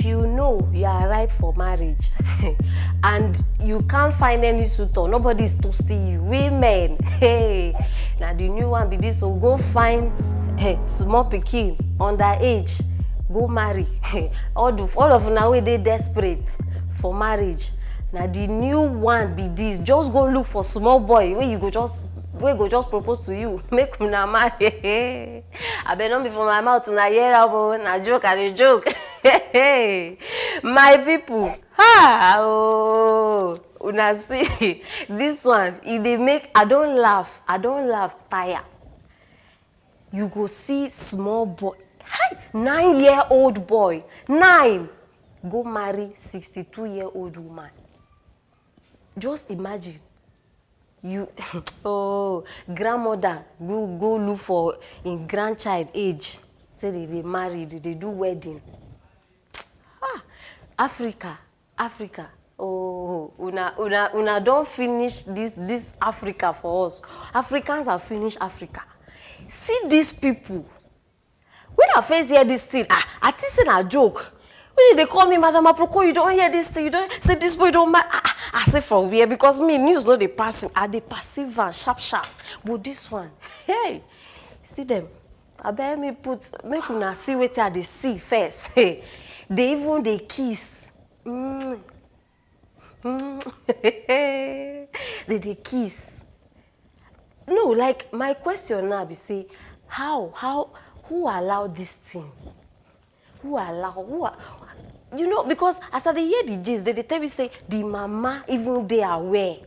if you know you are ripe for marriage and you can't find any suitor, nobody is toasting you, women, hey, now the new one be this, so go find small pikin underage, go marry. all of now wey dey desperate for marriage, now the new one be this, just go look for small boy where you go just propose to you, make una marry. I beg not be for my mouth una hear am, na joke and a joke. My people, una see this one, e dey make I don't laugh tire. You go see small boy, 9-year-old boy, 9, go marry 62-year-old woman. Just imagine. You grandmother go look for in grandchild age, say they marry, they do wedding. Africa, una don't finish this Africa for us. Africans have finished Africa. See these people, when I first hear this thing, I think it's a joke. When they call me Madam Aproko, you don't hear this thing, you don't say this boy don't mind. I say for where, because me news not they passive, they passive and sharp. But this one, hey, see them. I better me make una see what they see first. Hey, they even they kiss. They kiss. No, like my question now be say, who allowed this thing? You know, because as I hear the gist, they tell me say the mama even they are aware.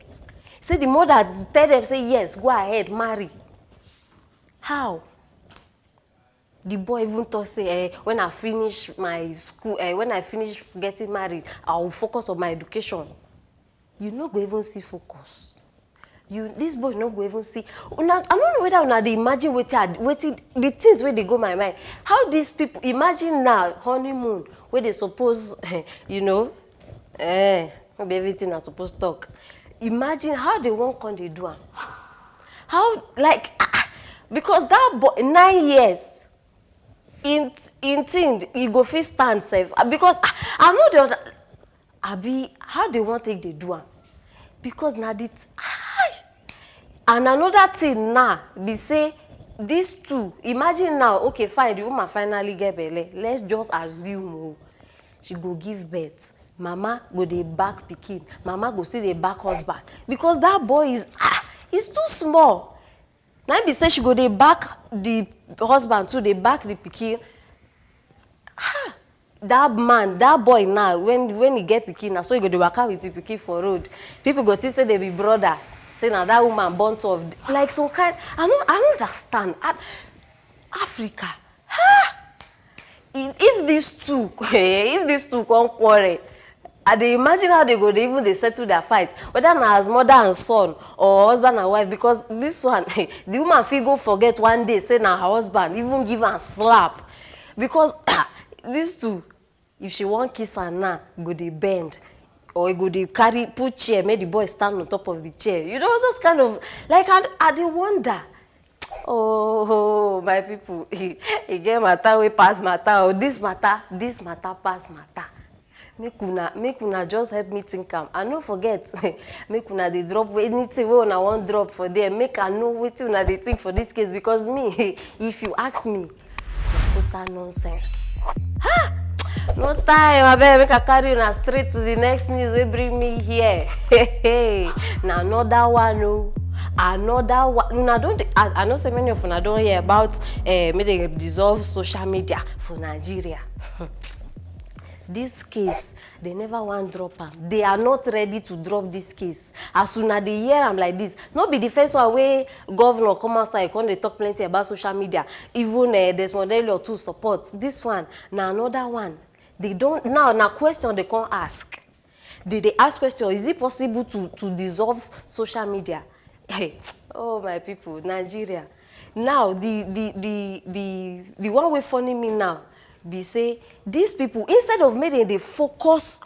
Say the mother tell them say yes, go ahead, marry. How? The boy even thought say when I finish my school, when I finish getting married, I will focus on my education. You no go even see focus. This boy no go even see. I don't know whether they imagine waiting the things where they go my mind. How these people imagine now honeymoon where they suppose you know maybe everything are supposed to talk. Imagine how they won't come they do. How like because that boy 9 years in thing he go fit stand safe because I know the other how they want take they do because now this. And another thing now, be say, these two, imagine now, okay, fine, the woman finally get belle. Let's just assume she go give birth. Mama go dey back pikin. Mama go see the back husband. Because that boy is, he's too small. Now be say she go dey back the husband too, they back the pikin. That boy now, when he get pikin, so he go dey waka with the pikin for road. People go think say they be brothers. Say now that woman born to like some kind. I don't understand. Africa, if these two come quarrel, they imagine how they settle their fight, whether now as mother and son or husband and wife. Because this one, the woman feel go forget one day, say now her husband even give her a slap, because these two, if she want kiss her now, go they bend. Or go they put chair, make the boy stand on top of the chair. You know, those kind of, like, I they wonder. Oh, my people, again, matter we pass matter, or this matter pass matter. Make una just help me think am. I no forget, make una they drop anything wey una want drop for there. Make I know wetin una they think for this case, because me, if you ask me, total nonsense. No time, I better make a carry you straight to the next news. We bring me here. Now another one, no, another one. I know so many of you don't hear about may they dissolve social media for Nigeria. This case, they never want to drop them. They are not ready to drop this case. As soon as they hear them like this, not be the first one where governor come outside, when they talk plenty about social media. Even there's model or two support. This one, now another one. They don't now question they can't ask. They ask question, is it possible to dissolve social media? Hey, oh my people, Nigeria. Now the one way funny me now be say these people, instead of making they focus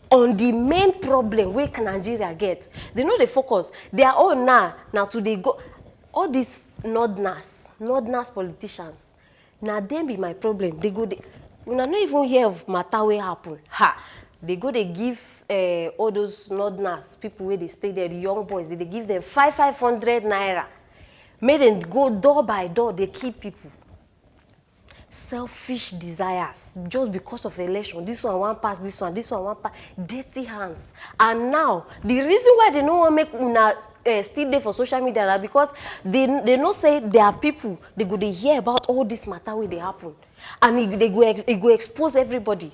on the main problem where Nigeria get, they know they focus. They are all now to they go all these northerners politicians. Now them be my problem. They go una no even hear of matter wey happen. Ha! They go, they give all those northerners, people where they stay there, the young boys, they give them 500 naira. Make them go door by door, they kill people. Selfish desires, just because of election. This one pass, this one pass. Dirty hands. And now, the reason why they don't want to make una still there for social media now, because they know say there are people, they go they hear about all this matter where they happen. And it go expose everybody.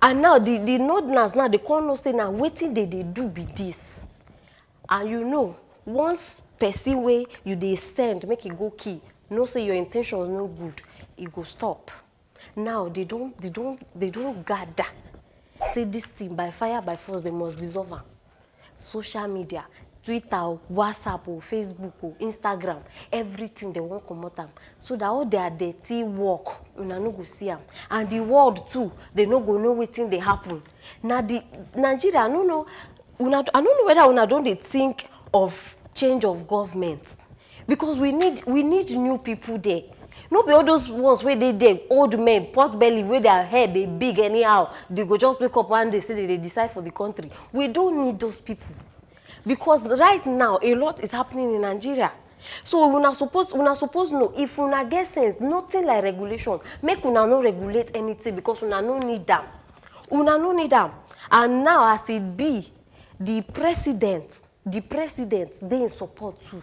And now the northerners now they can't know say now waiting they do be this. And you know, once person way you they send make it go key, no say your intention was no good, it go stop. Now they don't gather. Say this thing by fire by force they must dissolve them. Social media, Twitter, WhatsApp, Facebook, Instagram, everything they want come out them. So that all their dirty work, una no go see them. And the world too, they no go know wetin they happen. Now the Nigeria, I don't know whether una don't they think of change of government. Because we need new people there. No be all those ones where they there, old men, pot belly, where their head they big anyhow. They go just wake up one day, say they decide for the country. We don't need those people. Because right now, a lot is happening in Nigeria. So una suppose know, if una get sense, nothing like regulation, make una no regulate anything because una no need them. Una no need them. And now as it be, the president, they in support too.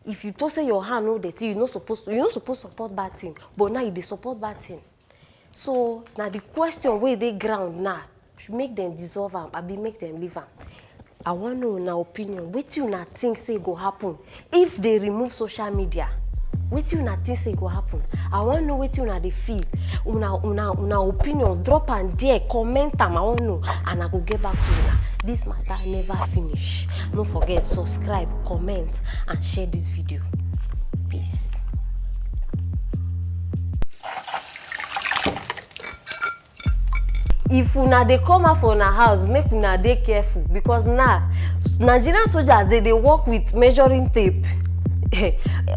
If you don't say your hand no dirty, you're not supposed to support bad thing. But now they support bad thing. So now the question where they ground now should make them dissolve them, or make them leave them. I want to know your opinion. What do you think say go happen if they remove social media? What do you think say go happen? I want to know what you they feel. Una opinion. Drop and there, comment them. I want to know, and I go get back to you. This matter never finish. Don't forget, subscribe, comment, and share this video. Peace. If una dey come out for una house, make una dey careful because now Nigerian soldiers they work with measuring tape.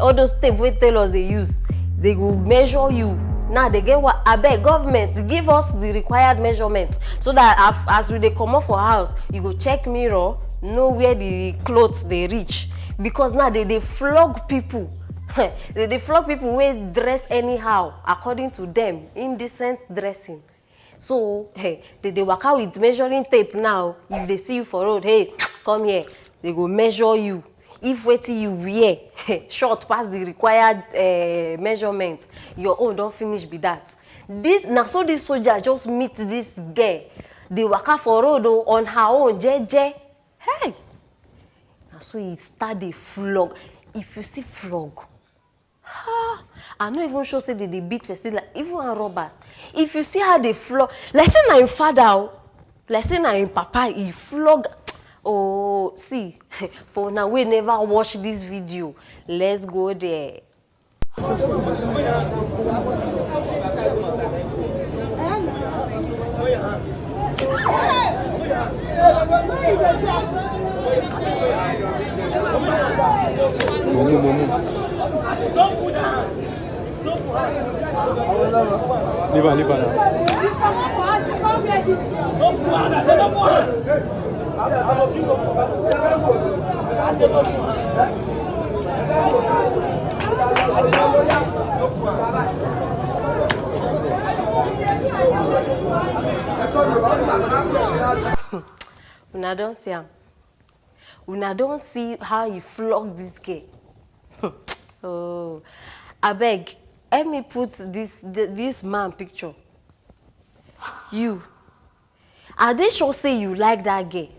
All those tape wey tailors they use, they go measure you. Now they get what abeg government give us the required measurement so that as we dey come out for house, you go check mirror, know where the clothes they reach. Because now they flog people. they flog people wey dress anyhow according to them, indecent dressing. So, hey, they work out with measuring tape now. If they see you for road, hey, come here. They go measure you. If waiting you wear short past the required measurements, your own don't finish be that. So this soldier just meet this girl. They work out for road on her own, JJ. Hey! Now so he start the flog. If you see flog, I not even sure say they beat person like even robbers. If you see how they flog, let's say na him father, let's say na him papa, he flog. Oh, see, for now we never watch this video. Let's go there. Don't put down. Don't put down. Leave her now. Don't put down. I said don't put down. Una don't see him. Una don't see how he flogged this girl. Oh, I beg, let me put this man picture. You. Are they sure say you like that girl?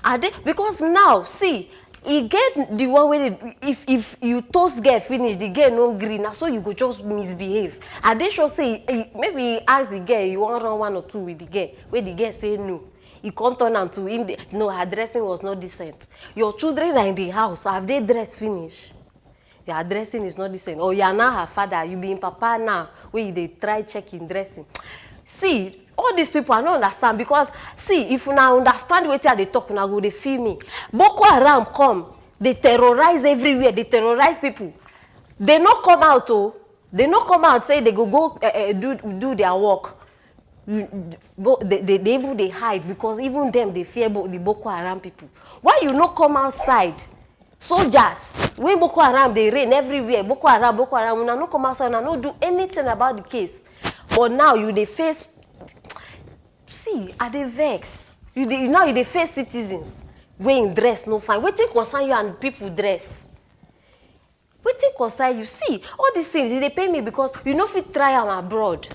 Are they? Because now, see, he get the one where if you toast girl finish, the girl no green, so you go just misbehave. Are they sure say maybe he ask the girl you want run 1 or 2 with the girl, where the girl say no. He can't turn am to him. No, her dressing was not decent. Your children are in the house. Have they dressed finish? Your dressing is not decent. Or you are now her father. You be in papa now. Where they try checking dressing. See, all these people I don't understand because see, if you now understand what they talk, now go they feel me. Boko Haram come, they terrorize everywhere. They terrorize people. They not come out. Oh, They no come out say they go do their work. They even they hide because even them they fear the Boko Haram people. Why you no come outside? Soldiers, when Boko Haram they reign everywhere. Boko Haram, una no come outside, una no do anything about the case. But now you they face. See, are they vex? Now you they face citizens wearing dress no fine. Wetin concern you and people dress? Wetin concern you? See, all these things they pay me because you no fit try am abroad.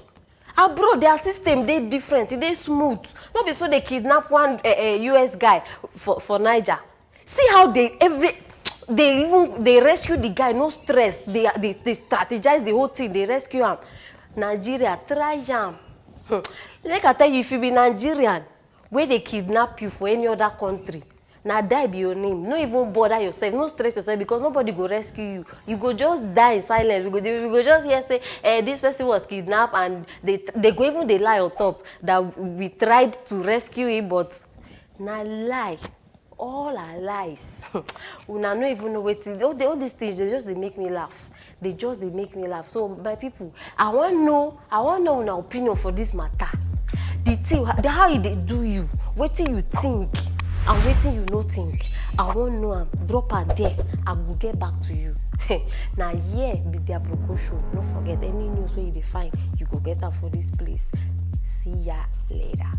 Abroad, their system they different, they smooth. Not be so they kidnap one US guy for Niger. See how they rescue the guy, no stress. They strategize the whole thing. They rescue him. Nigeria, try him. Like I tell you, if you be Nigerian, where they kidnap you for any other country, now die be your name. No even bother yourself, no stress yourself because nobody go rescue you. You go just die in silence. We go just hear say this person was kidnapped and they go even they lie on top that we tried to rescue him, but na lie. All are lies. Una no even know what all these things they make me laugh. They make me laugh. So my people, I want know una opinion for this matter. The thing, how they do you, what you think. I'm waiting you no think. I won't know am. Drop her there. I will get back to you. Now here be the Aproko Show. Don't forget any news where you find, you go get her for this place. See ya later.